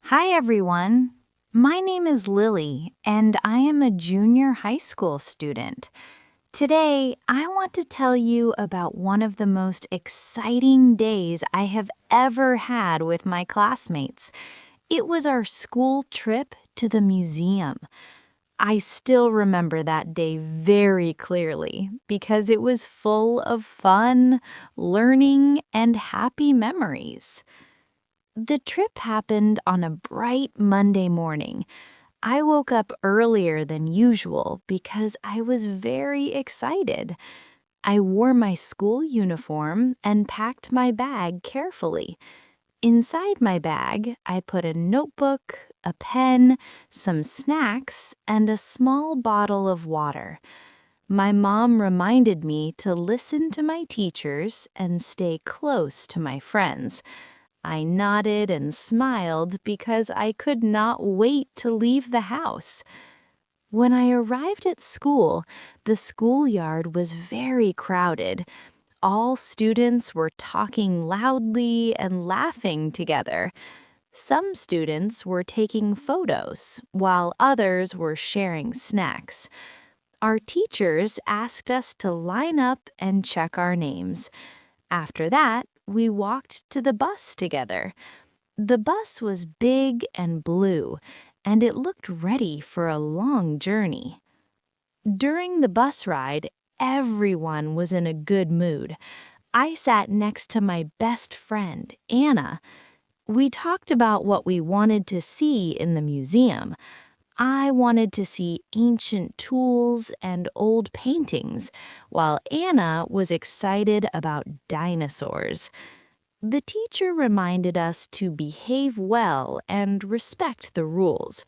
Hi, everyone. My name is Lily, and I am a junior high school student. Today, I want to tell you about one of the most exciting days I have ever had with my classmates. It was our school trip to the museum. I still remember that day very clearly because it was full of fun, learning, and happy memories. The trip happened on a bright Monday morning. I woke up earlier than usual because I was very excited. I wore my school uniform and packed my bag carefully. Inside my bag, I put a notebook, a pen, some snacks, and a small bottle of water. My mom reminded me to listen to my teachers and stay close to my friends. I nodded and smiled because I could not wait to leave the house. When I arrived at school, the schoolyard was very crowded. All students were talking loudly and laughing together. Some students were taking photos, while others were sharing snacks. Our teachers asked us to line up and check our names. After that, we walked to the bus together. The bus was big and blue, and it looked ready for a long journey. During the bus ride, everyone was in a good mood. I sat next to my best friend, Anna. We talked about what we wanted to see in the museum. I wanted to see ancient tools and old paintings, while Anna was excited about dinosaurs. The teacher reminded us to behave well and respect the rules.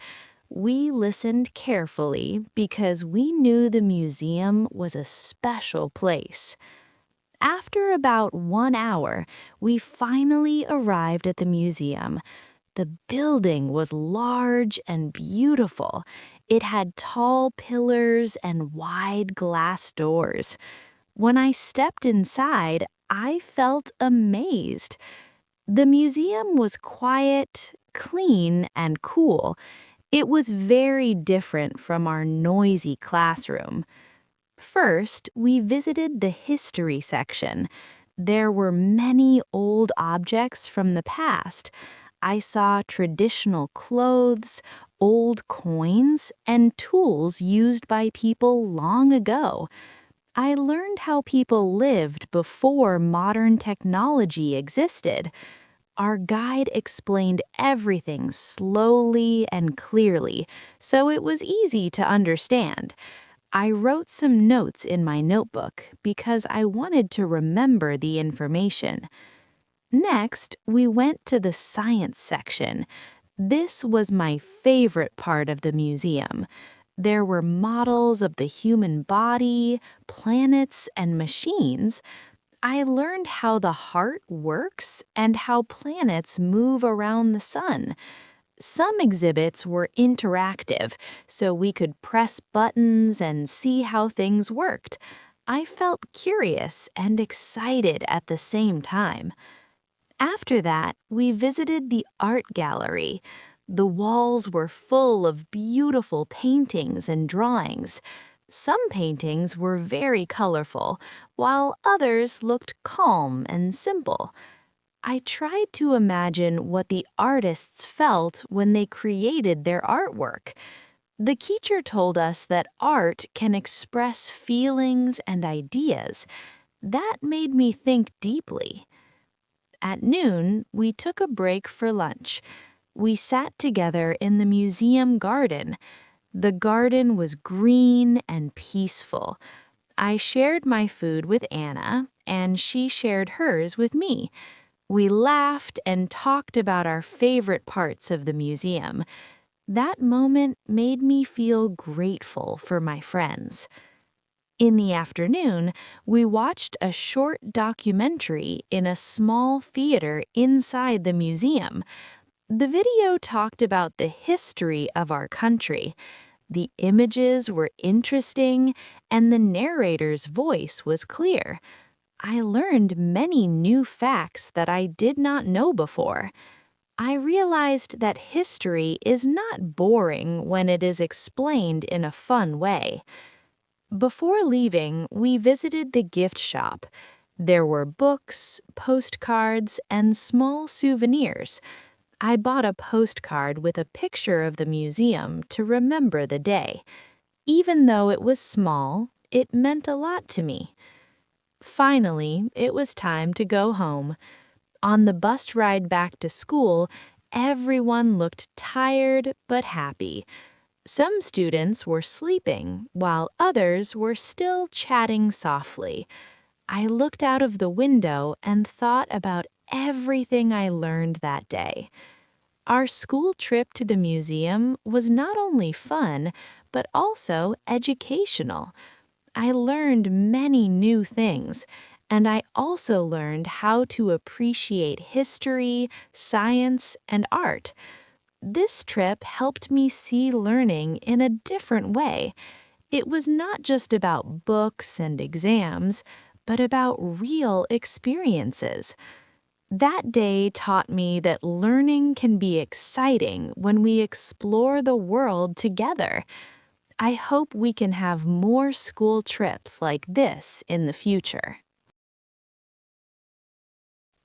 We listened carefully because we knew the museum was a special place. After about 1 hour, we finally arrived at the museum. The building was large and beautiful. It had tall pillars and wide glass doors. When I stepped inside, I felt amazed. The museum was quiet, clean, and cool. It was very different from our noisy classroom. First, we visited the history section. There were many old objects from the past. I saw traditional clothes, old coins, and tools used by people long ago. I learned how people lived before modern technology existed. Our guide explained everything slowly and clearly, so it was easy to understand. I wrote some notes in my notebook because I wanted to remember the information. Next, we went to the science section. This was my favorite part of the museum. There were models of the human body, planets, and machines. I learned how the heart works and how planets move around the sun. Some exhibits were interactive, so we could press buttons and see how things worked. I felt curious and excited at the same time. After that, we visited the art gallery. The walls were full of beautiful paintings and drawings. Some paintings were very colorful, while others looked calm and simple. I tried to imagine what the artists felt when they created their artwork. The teacher told us that art can express feelings and ideas. That made me think deeply. At noon, we took a break for lunch. We sat together in the museum garden. The garden was green and peaceful. I shared my food with Anna, and she shared hers with me. We laughed and talked about our favorite parts of the museum. That moment made me feel grateful for my friends. In the afternoon, we watched a short documentary in a small theater inside the museum. The video talked about the history of our country. The images were interesting, and the narrator's voice was clear. I learned many new facts that I did not know before. I realized that history is not boring when it is explained in a fun way. Before leaving, we visited the gift shop. There were books, postcards, and small souvenirs. I bought a postcard with a picture of the museum to remember the day. Even though it was small, it meant a lot to me. Finally, it was time to go home. On the bus ride back to school, everyone looked tired but happy. Some students were sleeping, while others were still chatting softly. I looked out of the window and thought about everything I learned that day. Our school trip to the museum was not only fun, but also educational. I learned many new things, and I also learned how to appreciate history, science, and art. This trip helped me see learning in a different way. It was not just about books and exams, but about real experiences. That day taught me that learning can be exciting when we explore the world together. I hope we can have more school trips like this in the future.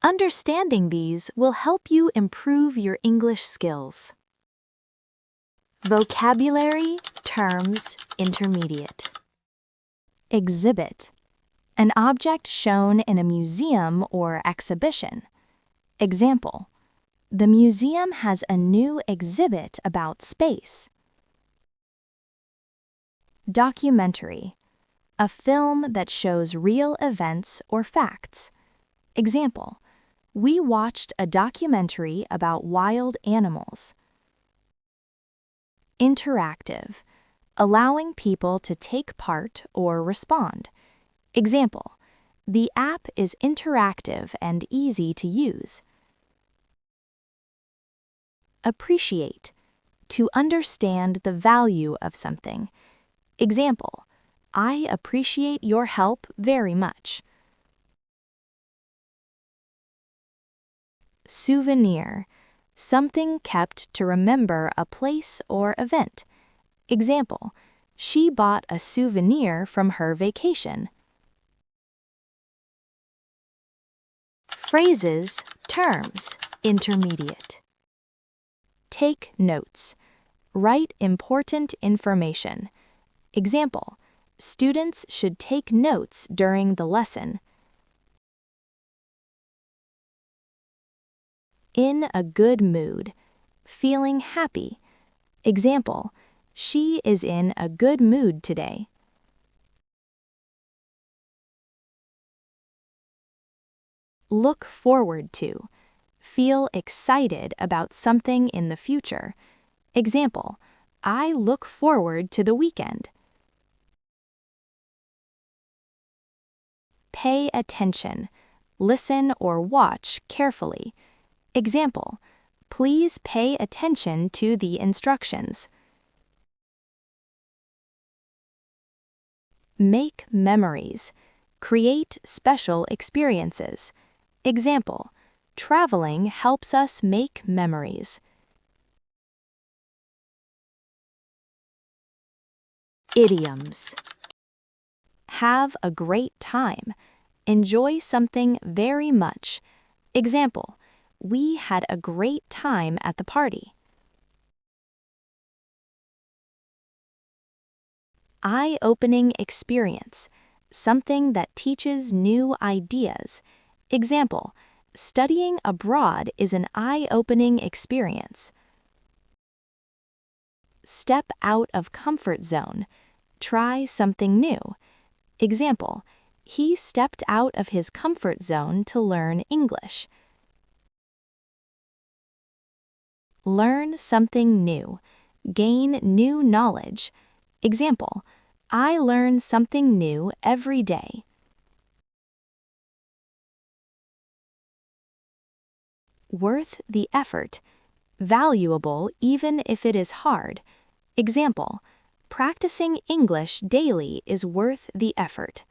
Understanding these will help you improve your English skills. Vocabulary, terms, intermediate. Exhibit. An object shown in a museum or exhibition. Example. The museum has a new exhibit about space. Documentary. A film that shows real events or facts. Example. We watched a documentary about wild animals. Interactive. Allowing people to take part or respond. Example. The app is interactive and easy to use. Appreciate. To understand the value of something. Example. I appreciate your help very much. Souvenir. Something kept to remember a place or event. Example. She bought a souvenir from her vacation. Phrases, terms, intermediate. Take notes. Write important information. Example. Students should take notes during the lesson. In a good mood. Feeling happy. Example. She is in a good mood today. Look forward to. Feel excited about something in the future. Example. I look forward to the weekend. Pay attention. Listen or watch carefully. Example. Please pay attention to the instructions. Make memories. Create special experiences. Example. Traveling helps us make memories. Idioms. Have a great time. Enjoy something very much. Example. We had a great time at the party. Eye-opening experience. Something that teaches new ideas. Example. Studying abroad is an eye-opening experience. Step out of comfort zone. Try something new. Example. He stepped out of his comfort zone to learn English. Learn something new. Gain new knowledge. Example. I learn something new every day. Worth the effort. Valuable even if it is hard. Example. Practicing English daily is worth the effort.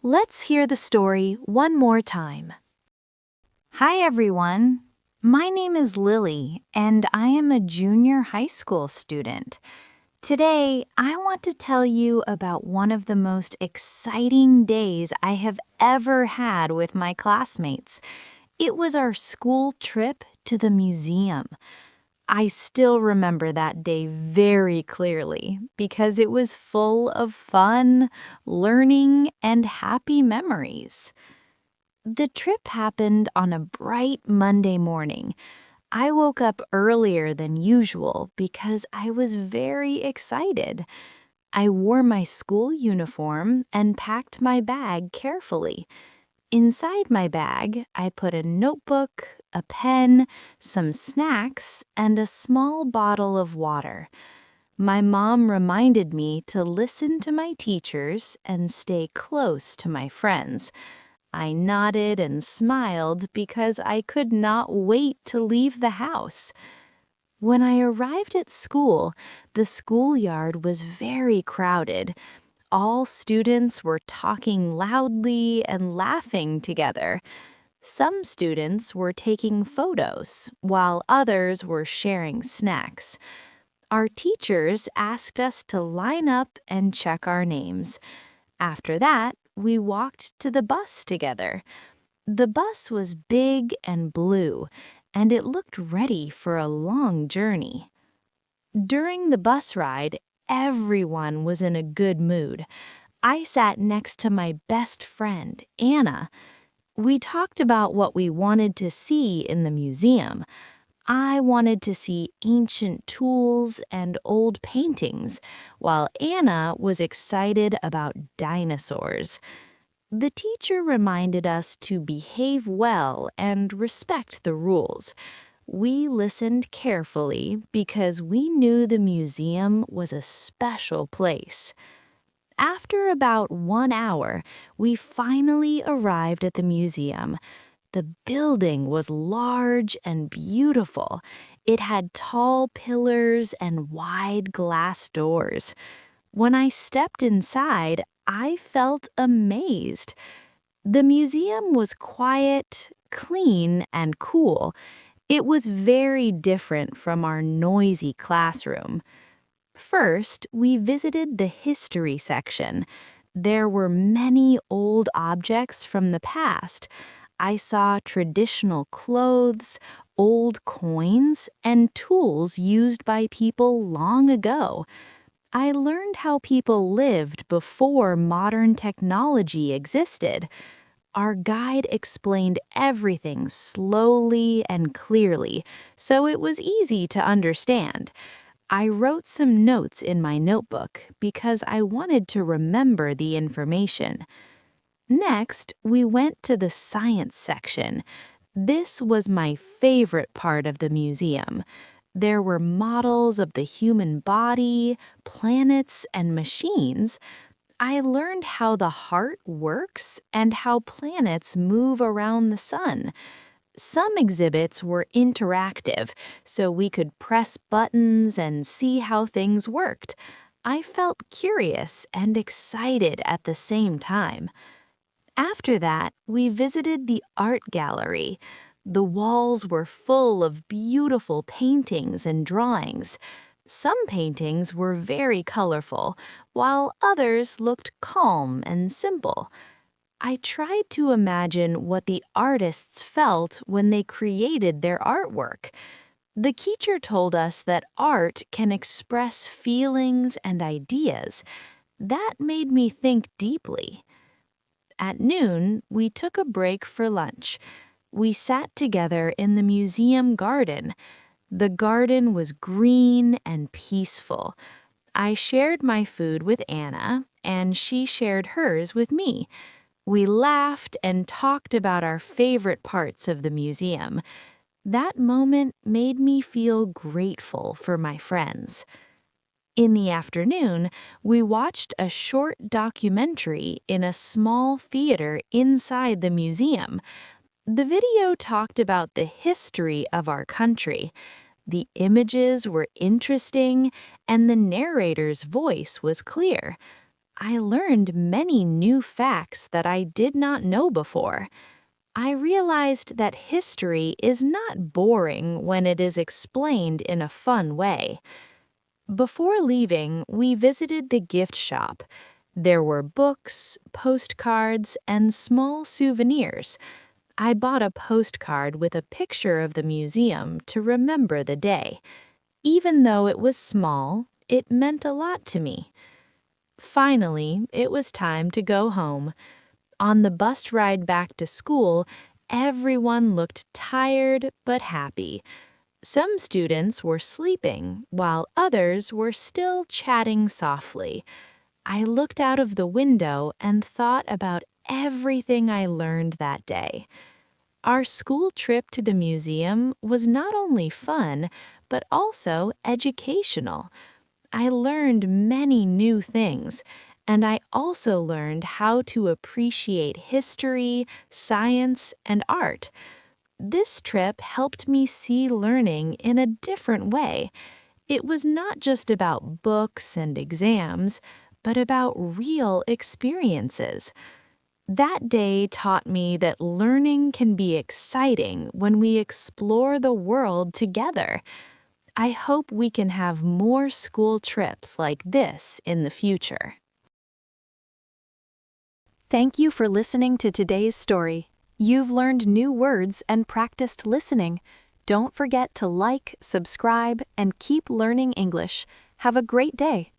Let's hear the story one more time. Hi, everyone. My name is Lily, and I am a junior high school student. Today, I want to tell you about one of the most exciting days I have ever had with my classmates. It was our school trip to the museum. I still remember that day very clearly because it was full of fun, learning, and happy memories. The trip happened on a bright Monday morning. I woke up earlier than usual because I was very excited. I wore my school uniform and packed my bag carefully. Inside my bag, I put a notebook, a pen, some snacks, and a small bottle of water. My mom reminded me to listen to my teachers and stay close to my friends. I nodded and smiled because I could not wait to leave the house. When I arrived at school, the schoolyard was very crowded. All students were talking loudly and laughing together. Some students were taking photos, while others were sharing snacks. Our teachers asked us to line up and check our names. After that, we walked to the bus together. The bus was big and blue, and it looked ready for a long journey. During the bus ride, everyone was in a good mood. I sat next to my best friend, Anna. We talked about what we wanted to see in the museum. I wanted to see ancient tools and old paintings, while Anna was excited about dinosaurs. The teacher reminded us to behave well and respect the rules. We listened carefully because we knew the museum was a special place. After about 1 hour, we finally arrived at the museum. The building was large and beautiful. It had tall pillars and wide glass doors. When I stepped inside, I felt amazed. The museum was quiet, clean, and cool. It was very different from our noisy classroom. First, we visited the history section. There were many old objects from the past. I saw traditional clothes, old coins, and tools used by people long ago. I learned how people lived before modern technology existed. Our guide explained everything slowly and clearly, so it was easy to understand. I wrote some notes in my notebook because I wanted to remember the information. Next, we went to the science section. This was my favorite part of the museum. There were models of the human body, planets, and machines. I learned how the heart works and how planets move around the sun. Some exhibits were interactive, so we could press buttons and see how things worked. I felt curious and excited at the same time. After that, we visited the art gallery. The walls were full of beautiful paintings and drawings. Some paintings were very colorful, while others looked calm and simple. I tried to imagine what the artists felt when they created their artwork. The teacher told us that art can express feelings and ideas. That made me think deeply. At noon, we took a break for lunch. We sat together in the museum garden. The garden was green and peaceful. I shared my food with Anna, and she shared hers with me. We laughed and talked about our favorite parts of the museum. That moment made me feel grateful for my friends. In the afternoon, we watched a short documentary in a small theater inside the museum. The video talked about the history of our country. The images were interesting, and the narrator's voice was clear. I learned many new facts that I did not know before. I realized that history is not boring when it is explained in a fun way. Before leaving, we visited the gift shop. There were books, postcards, and small souvenirs. I bought a postcard with a picture of the museum to remember the day. Even though it was small, it meant a lot to me. Finally, it was time to go home. On the bus ride back to school, everyone looked tired but happy. Some students were sleeping, while others were still chatting softly. I looked out of the window and thought about everything I learned that day. Our school trip to the museum was not only fun, but also educational. I learned many new things, and I also learned how to appreciate history, science, and art. This trip helped me see learning in a different way. It was not just about books and exams, but about real experiences. That day taught me that learning can be exciting when we explore the world together. I hope we can have more school trips like this in the future. Thank you for listening to today's story. You've learned new words and practiced listening. Don't forget to like, subscribe, and keep learning English. Have a great day.